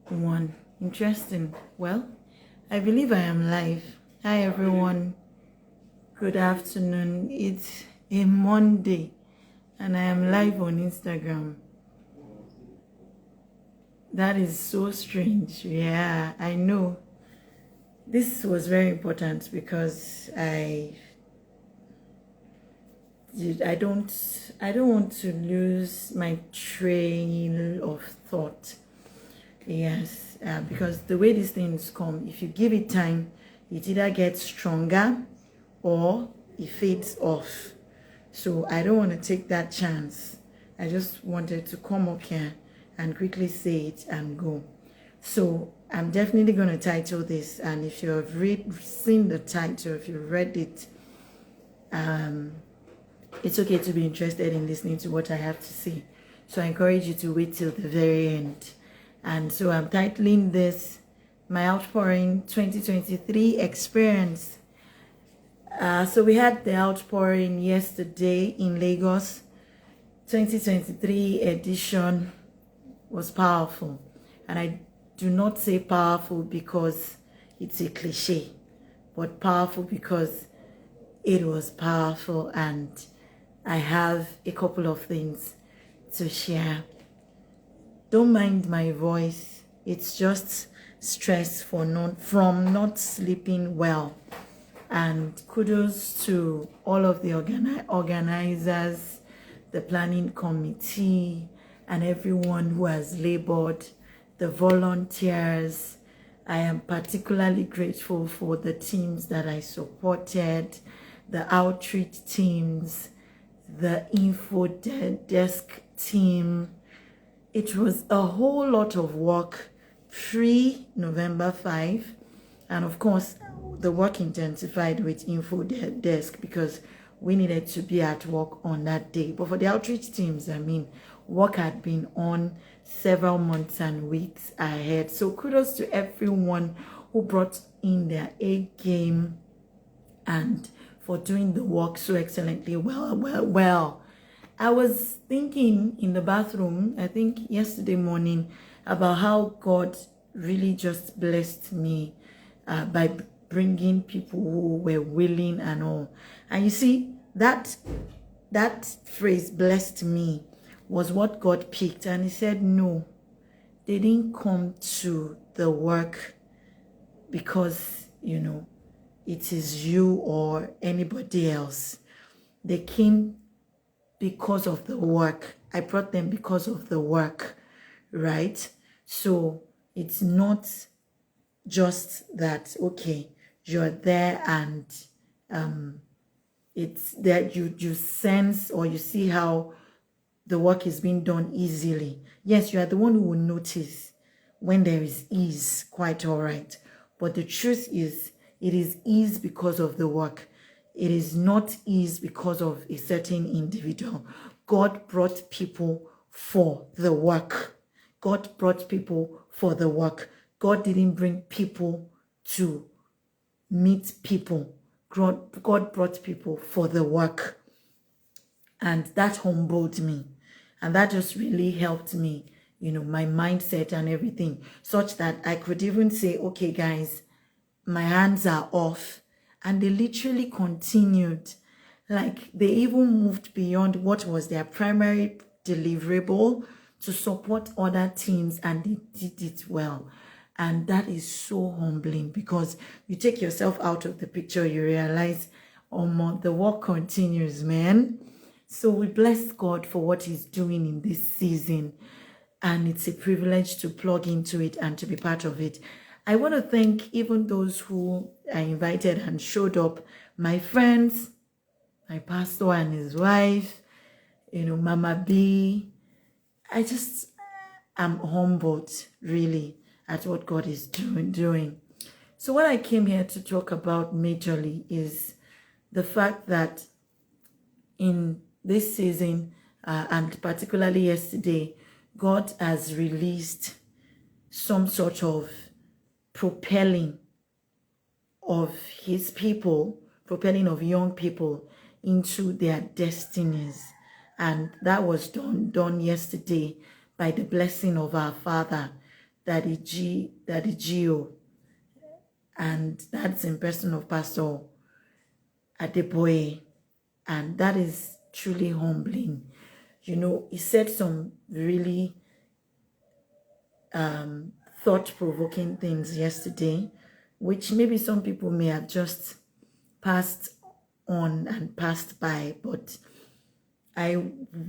One. Interesting. Well, I believe I am live. Hi, everyone. Good afternoon. It's a Monday, and I am live on Instagram. That is so strange. Yeah, I know. This was very important because I don't want to lose my train of thought. Yes, because the way these things come, if you give it time, it either gets stronger or it fades off. So I don't want to take that chance. I just wanted to come up here and quickly say it and go. So I'm definitely going to title this, and if you have seen the title, if you read it, it's okay to be interested in listening to what I have to say. So I encourage you to wait till the very end. And so I'm titling this My Outpouring 2023 Experience. So we had the outpouring yesterday in Lagos. 2023 edition was powerful. And I do not say powerful because it's a cliche, but powerful because it was powerful, and I have a couple of things to share. Don't mind my voice. It's just stress from not sleeping well. And kudos to all of the organizers, the planning committee, and everyone who has labored, the volunteers. I am particularly grateful for the teams that I supported, the outreach teams, the info desk team. It was a whole lot of work pre-November 5, and of course the work intensified with info desk because we needed to be at work on that day. But for the outreach teams, work had been on several months and weeks ahead. So kudos to everyone who brought in their A game and for doing the work so excellently well. I was thinking in the bathroom, I think yesterday morning, about how God really just blessed me by bringing people who were willing and all. And you see, that phrase, blessed me, was what God picked. And he said, no, they didn't come to the work because, it is you or anybody else. They came because of the work. I brought them because of the work, right? So it's not just that, okay, you're there and it's that you sense or you see how the work is being done easily. Yes, you are the one who will notice when there is ease, quite all right. But the truth is, it is ease because of the work. It is not ease because of a certain individual. God brought people for the work. God brought people for the work. God didn't bring people to meet people. God brought people for the work. And that humbled me. And that just really helped me, my mindset and everything, such that I could even say, okay, guys, my hands are off. And they literally continued. Like they even moved beyond what was their primary deliverable to support other teams, and they did it well. And that is so humbling because you take yourself out of the picture, you realize, the work continues, man. So we bless God for what he's doing in this season. And it's a privilege to plug into it and to be part of it. I want to thank even those who I invited and showed up, my friends, my pastor and his wife, Mama B. I just am humbled, really, at what God is doing. So what I came here to talk about majorly is the fact that in this season, and particularly yesterday, God has released some sort of propelling of his people, propelling of young people into their destinies. And that was done yesterday by the blessing of our Father Daddy Gio, and that's in person of Pastor Adeboye, and that is truly humbling. You know, he said some really thought-provoking things yesterday, which maybe some people may have just passed on and passed by, but I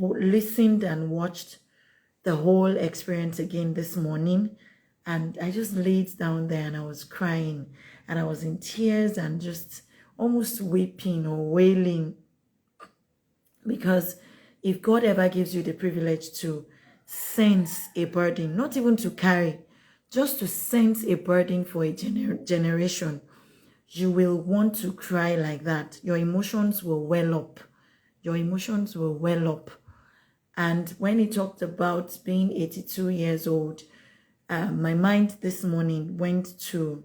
listened and watched the whole experience again this morning, and I just laid down there and I was crying and I was in tears and just almost weeping or wailing, because if God ever gives you the privilege to sense a burden, not even to carry, just to sense a burden for a generation, you will want to cry like that. Your emotions will well up. Your emotions will well up. And when he talked about being 82 years old, my mind this morning went to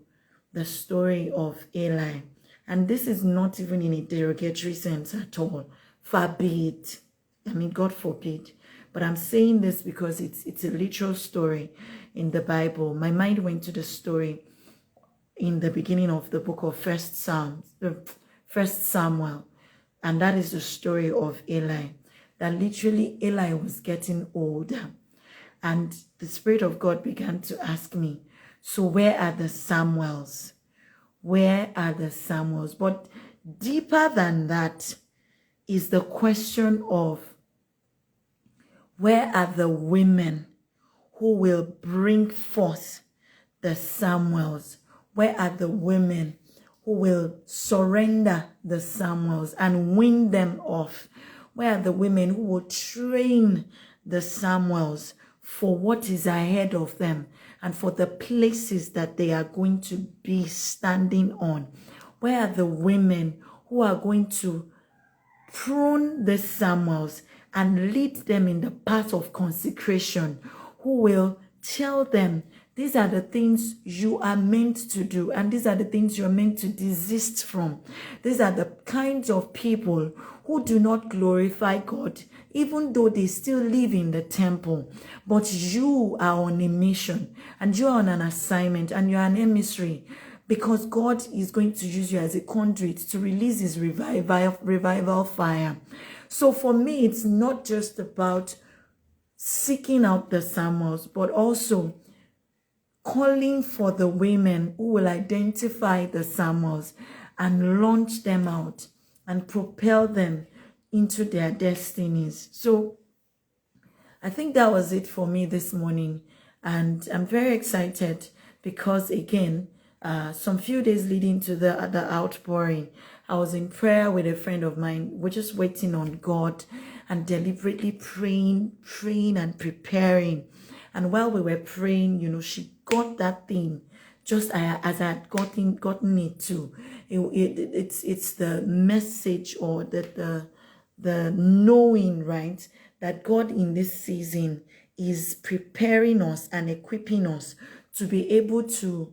the story of Eli. And this is not even in a derogatory sense at all. Far be it. I mean, God forbid. But I'm saying this because it's a literal story in the Bible. My mind went to the story in the beginning of the book of First Samuel. And that is the story of Eli. That literally Eli was getting older. And the Spirit of God began to ask me, so where are the Samuels? Where are the Samuels? But deeper than that is the question of, where are the women who will bring forth the Samuels? Where are the women who will surrender the Samuels and win them off? Where are the women who will train the Samuels for what is ahead of them and for the places that they are going to be standing on? Where are the women who are going to prune the Samuels and lead them in the path of consecration, who will tell them, these are the things you are meant to do, and these are the things you're meant to desist from. These are the kinds of people who do not glorify God, even though they still live in the temple. But you are on a mission, and you are on an assignment, and you are an emissary, because God is going to use you as a conduit to release his revival fire. So for me, it's not just about seeking out the Samuels, but also calling for the women who will identify the Samuels and launch them out and propel them into their destinies. So I think that was it for me this morning. And I'm very excited because, again, some few days leading to the outpouring, I was in prayer with a friend of mine. We're just waiting on God and deliberately praying and preparing. And while we were praying, you know, she got that thing just as I had gotten it too. It's the message, or the knowing, right, that God in this season is preparing us and equipping us to be able to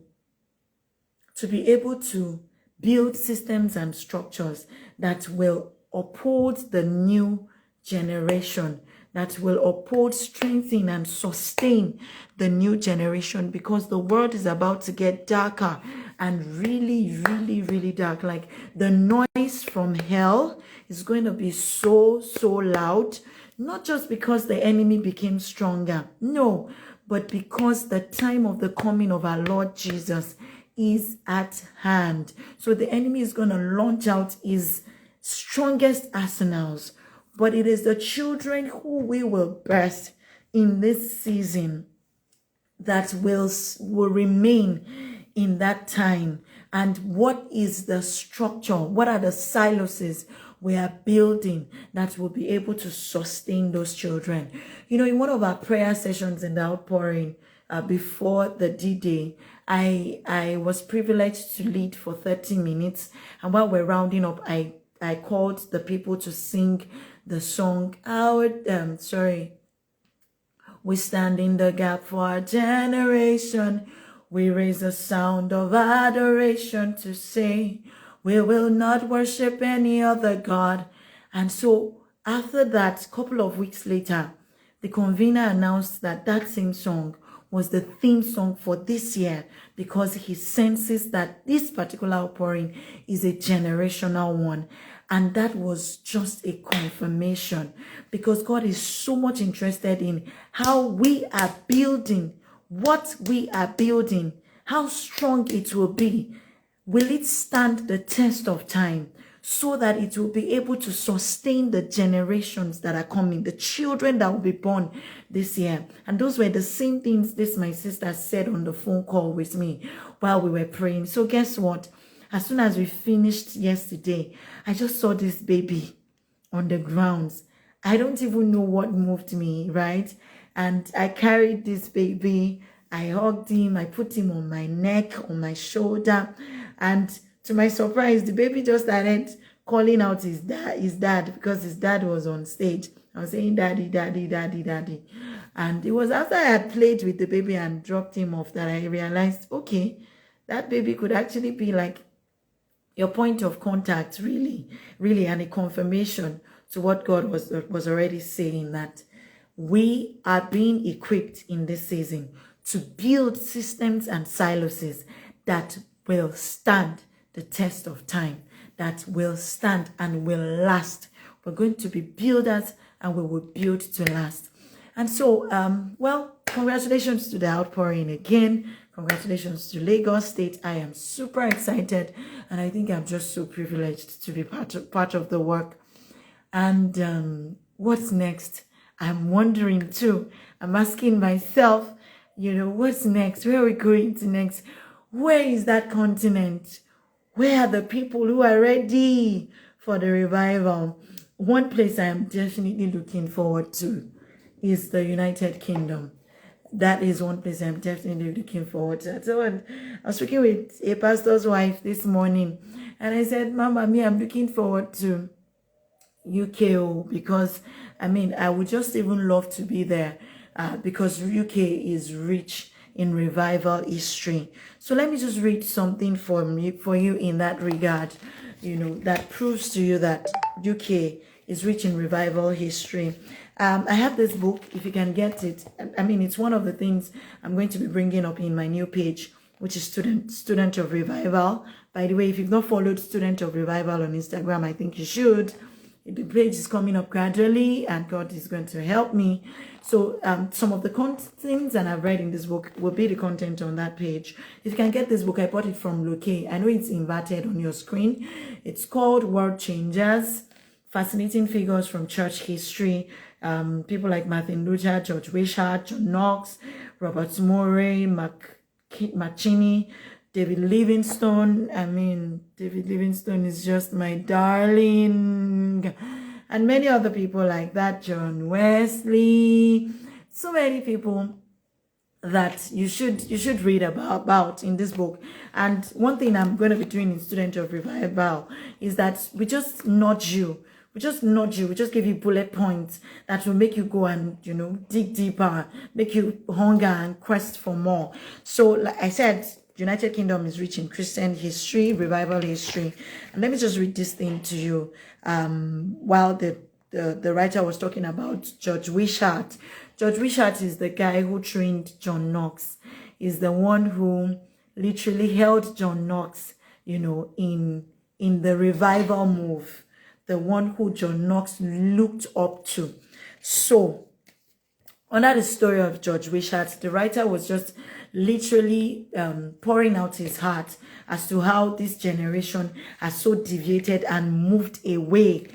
build systems and structures that will uphold the new generation, that will uphold, strengthen, and sustain the new generation, because the world is about to get darker and really, really, really dark. Like, the noise from hell is going to be so loud, not just because the enemy became stronger, no, but because the time of the coming of our Lord Jesus is at hand. So the enemy is going to launch out his strongest arsenals, but it is the children who we will birth in this season that will remain in that time. And what is the structure? What are the silos we are building that will be able to sustain those children? You know, in one of our prayer sessions in the outpouring, before the D-Day, I was privileged to lead for 30 minutes. And while we're rounding up, I called the people to sing the song, we stand in the gap for our generation. We raise a sound of adoration to say, we will not worship any other God. And so after that, a couple of weeks later, the convener announced that that same song was the theme song for this year, because he senses that this particular outpouring is a generational one. And that was just a confirmation, because God is so much interested in how we are building, what we are building, how strong it will be. Will it stand the test of time, so that it will be able to sustain the generations that are coming, the children that will be born this year? And those were the same things this my sister said on the phone call with me while we were praying. So guess what? As soon as we finished yesterday, I just saw this baby on the grounds. I don't even know what moved me, right? And I carried this baby. I hugged him. I put him on my neck, on my shoulder. And to my surprise, the baby just started calling out his dad, because his dad was on stage. I was saying, daddy, daddy, daddy, daddy. And it was after I had played with the baby and dropped him off that I realized, okay, that baby could actually be like your point of contact, really, really, and a confirmation to what God was already saying, that we are being equipped in this season to build systems and silos that will stand the test of time, that will stand and will last. We're going to be builders, and we will build to last. And so, well, congratulations to the outpouring again. Congratulations to Lagos State. I am super excited, and I think I'm just so privileged to be part of the work. And what's next? I'm wondering too. I'm asking myself, what's next? Where are we going to next? Where is that continent? Where are the people who are ready for the revival? One place I am definitely looking forward to is the United Kingdom. That is one place I'm definitely looking forward to. So I was speaking with a pastor's wife this morning, and I said, Mama, I'm looking forward to UK, because I would just even love to be there, because UK is rich in revival history. So let me just read something for you in that regard, that proves to you that UK is rich in revival history. I have this book, if you can get it. It's one of the things I'm going to be bringing up in my new page, which is Student of Revival. By the way, if you've not followed Student of Revival on Instagram, I think you should. The page is coming up gradually, and God is going to help me. So some of the things that I've read in this book will be the content on that page. If you can get this book, I bought it from Loke. I know it's inverted on your screen. It's called World Changers, Fascinating Figures from Church History. People like Martin Luther, George Wishart, John Knox, Robert Murray, Mancini, David Livingstone. David Livingstone is just my darling. And many other people like that, John Wesley. So many people that you should read about in this book. And one thing I'm going to be doing in Student of Revival is that we just nudge you. We just give you bullet points that will make you go and, dig deeper, make you hunger and quest for more. So, like I said, United Kingdom is rich in Christian history, revival history. And let me just read this thing to you. While the writer was talking about George Wishart. George Wishart is the guy who trained John Knox. Is the one who literally held John Knox, in the revival move. The one who John Knox looked up to. So, under the story of George Wishart, the writer was just literally pouring out his heart as to how this generation has so deviated and moved away,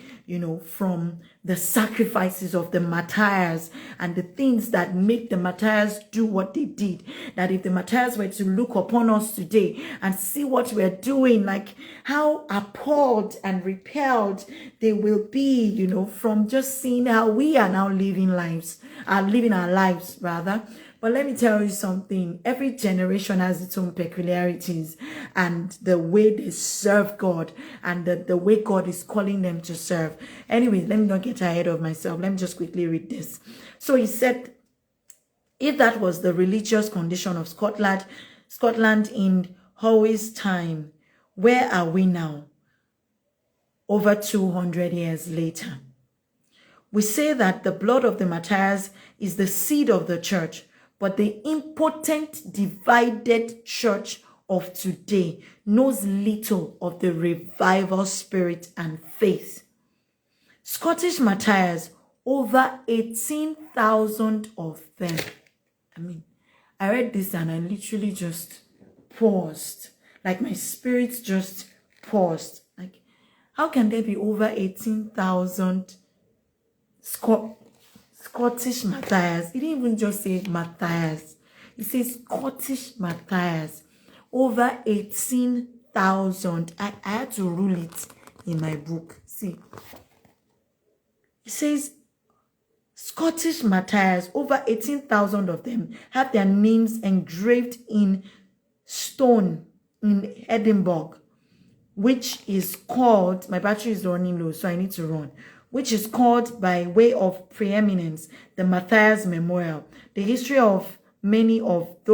from the sacrifices of the martyrs and the things that make the martyrs do what they did. That if the martyrs were to look upon us today and see what we're doing, like how appalled and repelled they will be, from just seeing how we are now living our lives rather. But let me tell you something. Every generation has its own peculiarities and the way they serve God and the way God is calling them to serve. Anyway, let me not get ahead of myself. Let me just quickly read this. So he said, if that was the religious condition of Scotland in Howe's time, where are we now? Over 200 years later. We say that the blood of the martyrs is the seed of the church, but the impotent, divided church of today knows little of the revival spirit and faith. Scottish martyrs, over 18,000 of them. I read this and I literally just paused. Like my spirit just paused. Like, how can there be over 18,000 Scottish martyrs? It didn't even just say martyrs. It says Scottish martyrs. Over 18,000. I had to rule it in my book. See. It says Scottish martyrs, over 18,000 of them have their names engraved in stone in Edinburgh, which is called, my battery is running low, so I need to run, which is called by way of preeminence, the Martyrs Memorial. The history of many of those